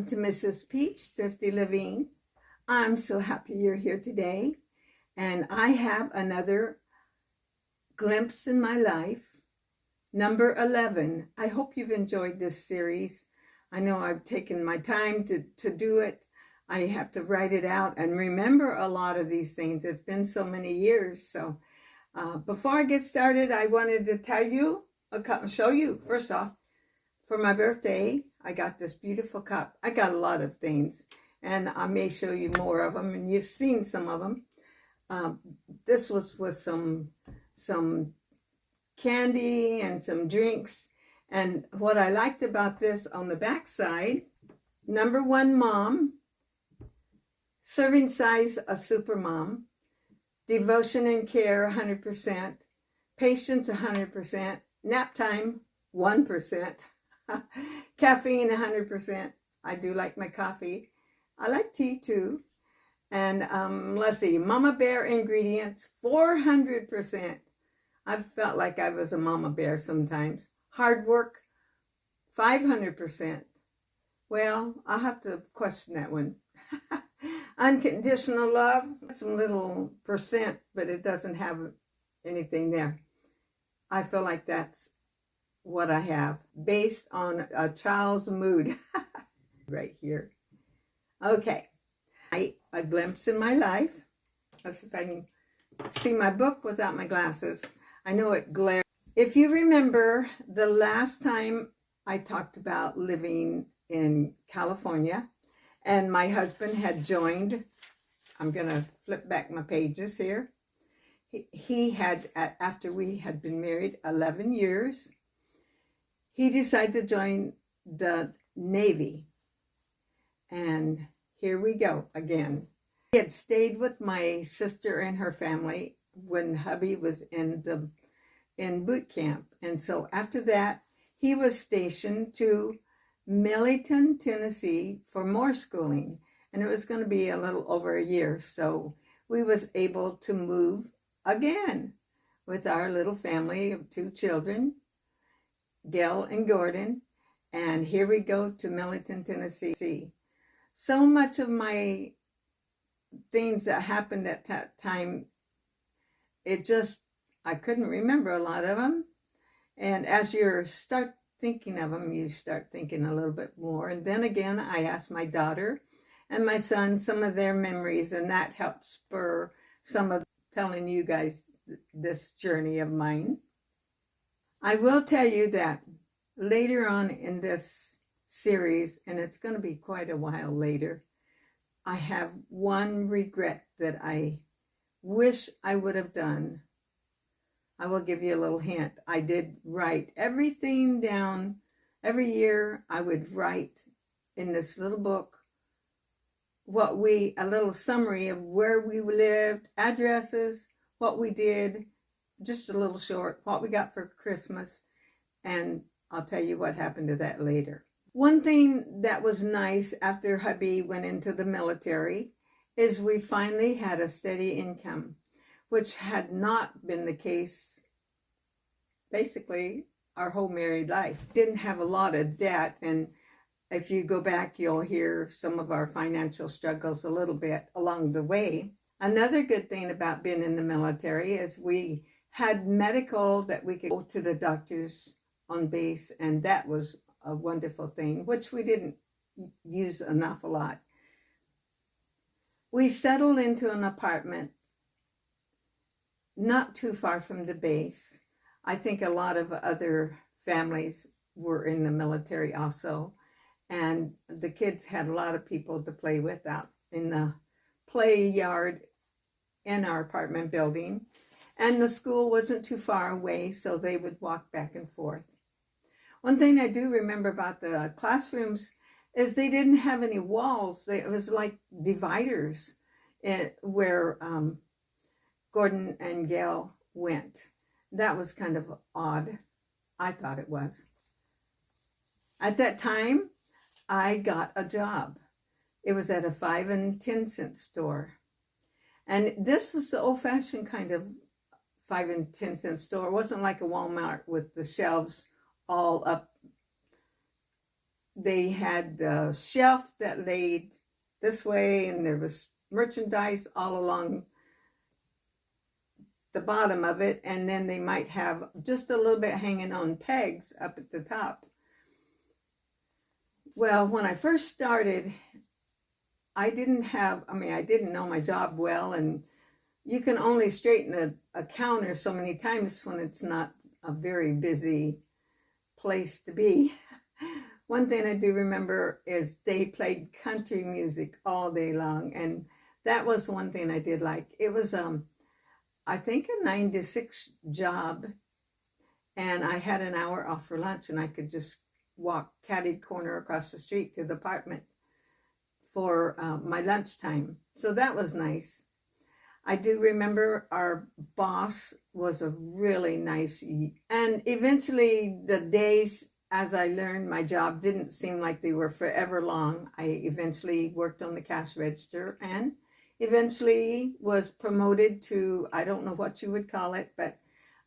to Mrs. Peach, Thrifty Living. I'm so happy you're here today. And I have another glimpse in my life, number 11. I hope you've enjoyed this series. I know I've taken my time to do it. I have to write it out and remember a lot of these things. It's been so many years. So before I get started, I wanted to tell you, show you, first off, for my birthday, I got this beautiful cup. I got a lot of things, and I may show you more of them, and you've seen some of them. This was with some candy and some drinks. And what I liked about this on the back side, number 1 mom, serving size a super mom, devotion and care 100%, patience 100%, nap time 1%, caffeine 100%. I do like my coffee. I like tea too. And let's see, Mama Bear ingredients 400%. I've felt like I was a mama bear sometimes. Hard work 500%. Well, I'll have to question that one. Unconditional love, some little percent, but it doesn't have anything there. I feel like that's what I have based on a child's mood right here. Okay, a glimpse in my life. Let's see if I can see my book without my glasses. I know it glares. If you remember the last time I talked about living in California and my husband had joined, I'm going to flip back my pages here. He had, after we had been married 11 years, he decided to join the Navy. And here we go again. He had stayed with my sister and her family when hubby was in boot camp. And so after that, he was stationed to Millington, Tennessee for more schooling. And it was going to be a little over a year. So we was able to move again with our little family of 2 children, Gail and Gordon, and here we go to Millington, Tennessee. So much of my things that happened at that time, I couldn't remember a lot of them. And as you start thinking of them, you start thinking a little bit more. And then again, I asked my daughter and my son some of their memories, and that helped spur some of telling you guys this journey of mine. I will tell you that later on in this series, and it's going to be quite a while later, I have one regret that I wish I would have done. I will give you a little hint. I did write everything down. Every year I would write in this little book a little summary of where we lived, addresses, what we did, just a little short, what we got for Christmas, and I'll tell you what happened to that later. One thing that was nice after hubby went into the military is we finally had a steady income, which had not been the case basically our whole married life. Didn't have a lot of debt, and if you go back, you'll hear some of our financial struggles a little bit along the way. Another good thing about being in the military is we had medical that we could go to the doctors on base, and that was a wonderful thing, which we didn't use an awful lot. We settled into an apartment not too far from the base. I think a lot of other families were in the military also, and the kids had a lot of people to play with out in the play yard in our apartment building. And the school wasn't too far away, so they would walk back and forth. One thing I do remember about the classrooms is they didn't have any walls. It was like dividers where Gordon and Gail went. That was kind of odd. I thought it was. At that time, I got a job. It was at a 5 and 10 cent store. And this was the old-fashioned kind of 5 and 10 cent store. It wasn't like a Walmart with the shelves all up they had the shelf that laid this way, and there was merchandise all along the bottom of it, and then they might have just a little bit hanging on pegs up at the top. Well, when I first started, I didn't know my job well, and you can only straighten a counter so many times when it's not a very busy place to be. One thing I do remember is they played country music all day long, and that was one thing I did like. It was I think a 9 to 6 job, and I had an hour off for lunch, and I could just walk catty corner across the street to the apartment for my lunchtime. So that was nice. I do remember our boss was a really nice, and eventually the days as I learned my job didn't seem like they were forever long. I eventually worked on the cash register and eventually was promoted to, I don't know what you would call it, but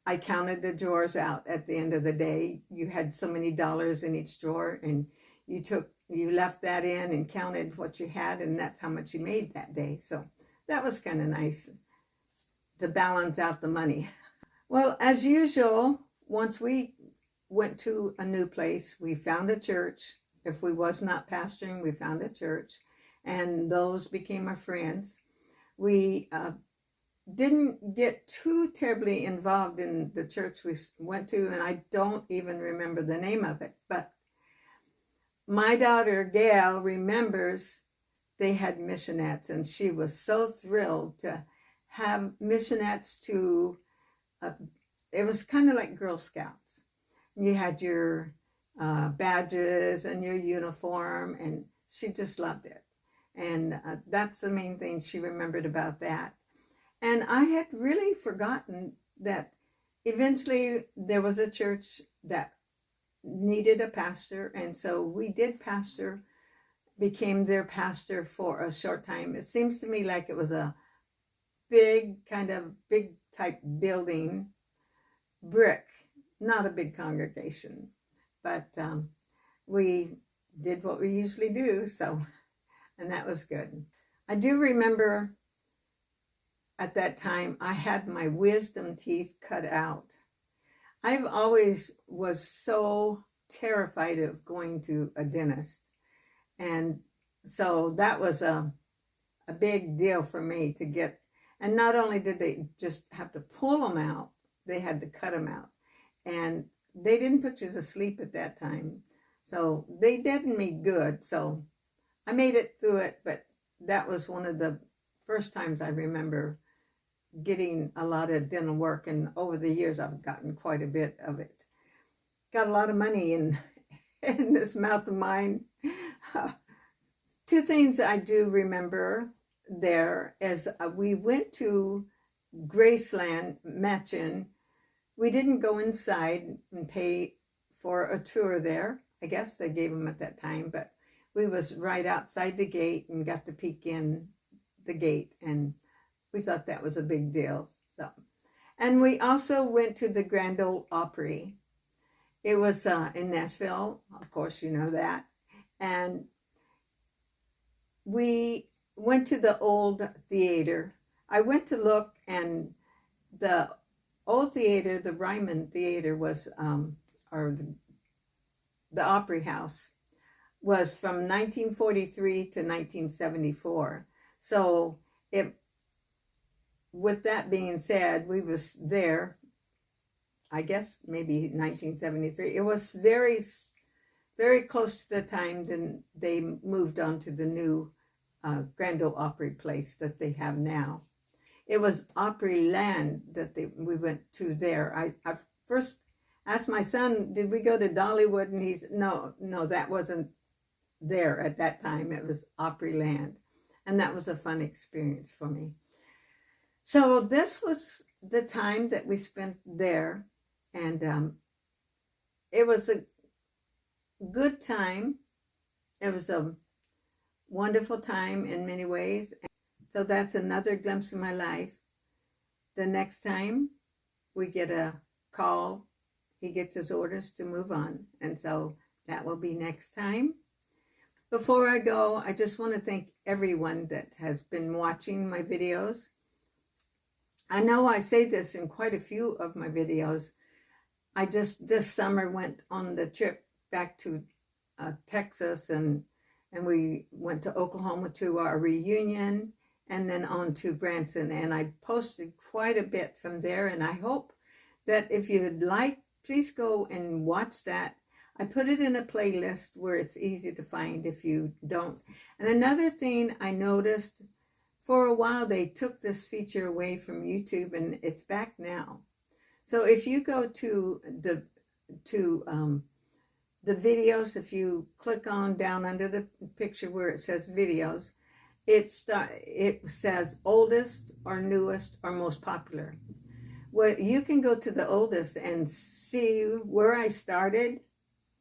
I counted the drawers out at the end of the day. You had so many dollars in each drawer, and you left that in and counted what you had, and that's how much you made that day. So that was kind of nice to balance out the money. Well, as usual, once we went to a new place, we found a church. If we was not pastoring, we found a church, and those became our friends. We didn't get too terribly involved in the church we went to, and I don't even remember the name of it, but my daughter Gail remembers they had missionettes, and she was so thrilled to have missionettes to, it was kind of like Girl Scouts. You had your badges and your uniform, and she just loved it. And that's the main thing she remembered about that. And I had really forgotten that eventually there was a church that needed a pastor, and so we did pastor, became their pastor for a short time. It seems to me like it was a big type building, brick, not a big congregation, but we did what we usually do, so, and that was good. I do remember at that time I had my wisdom teeth cut out. I've always was so terrified of going to a dentist, and so that was a big deal for me to get. And not only did they just have to pull them out, they had to cut them out, and they didn't put you to sleep at that time, so they did me good. So I made it through it, but that was one of the first times I remember getting a lot of dental work, and over the years I've gotten quite a bit of it. Got a lot of money in this mouth of mine. Two things I do remember there is we went to Graceland, Machen. We didn't go inside and pay for a tour there. I guess they gave them at that time, but we was right outside the gate and got to peek in the gate, and we thought that was a big deal. So, and we also went to the Grand Ole Opry. It was in Nashville, of course you know that, and we went to the old theater. I went to look, and the old theater, the Ryman Theater, was or the Opry House, was from 1943 to 1974. So with that being said, we was there, I guess maybe 1973. It was very, very close to the time then they moved on to the new Grand Ole Opry place that they have now. It was Opryland that we went to there. I first asked my son, did we go to Dollywood? And he said, no, that wasn't there at that time. It was Opryland. And that was a fun experience for me. So this was the time that we spent there. And it was a good time. It was a wonderful time in many ways. So that's another glimpse of my life. The next time we get a call, he gets his orders to move on. And so that will be next time. Before I go, I just want to thank everyone that has been watching my videos. I know I say this in quite a few of my videos. I just this summer went on the trip back to Texas, and we went to Oklahoma to our reunion, and then on to Branson, and I posted quite a bit from there, and I hope that if you'd like, please go and watch that. I put it in a playlist where it's easy to find if you don't. And another thing I noticed, for a while they took this feature away from YouTube, and it's back now. So if you go to the videos, if you click on down under the picture where it says videos, it says oldest or newest or most popular. Well, you can go to the oldest and see where I started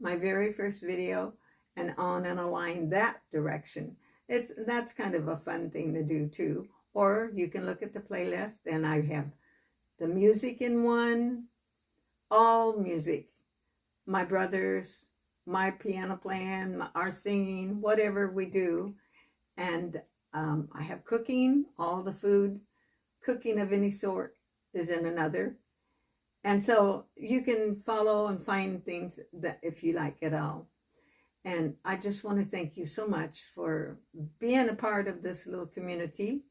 my very first video and on and align that direction. That's kind of a fun thing to do too. Or you can look at the playlist, and I have the music in one, all music, my brothers, my piano playing, our singing, whatever we do. And I have cooking, all the food, cooking of any sort is in another. And so you can follow and find things that if you like it all. And I just want to thank you so much for being a part of this little community.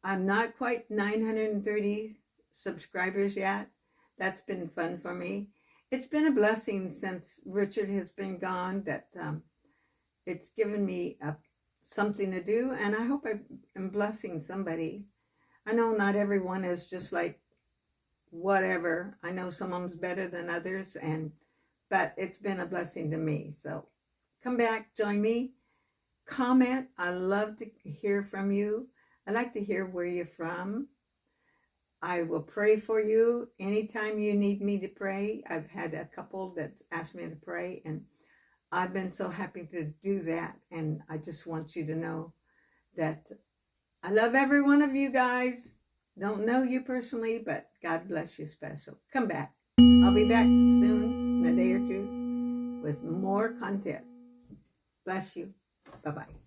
I'm not quite 930 subscribers yet. That's been fun for me. It's been a blessing since Richard has been gone, that it's given me something to do, and I hope I am blessing somebody. I know not everyone is just like whatever. I know some of them's better than others, but it's been a blessing to me. So come back, join me, comment. I love to hear from you. I like to hear where you're from. I will pray for you anytime you need me to pray. I've had a couple that asked me to pray, and I've been so happy to do that. And I just want you to know that I love every one of you guys. Don't know you personally, but God bless you special. Come back. I'll be back soon, in a day or two, with more content. Bless you. Bye-bye.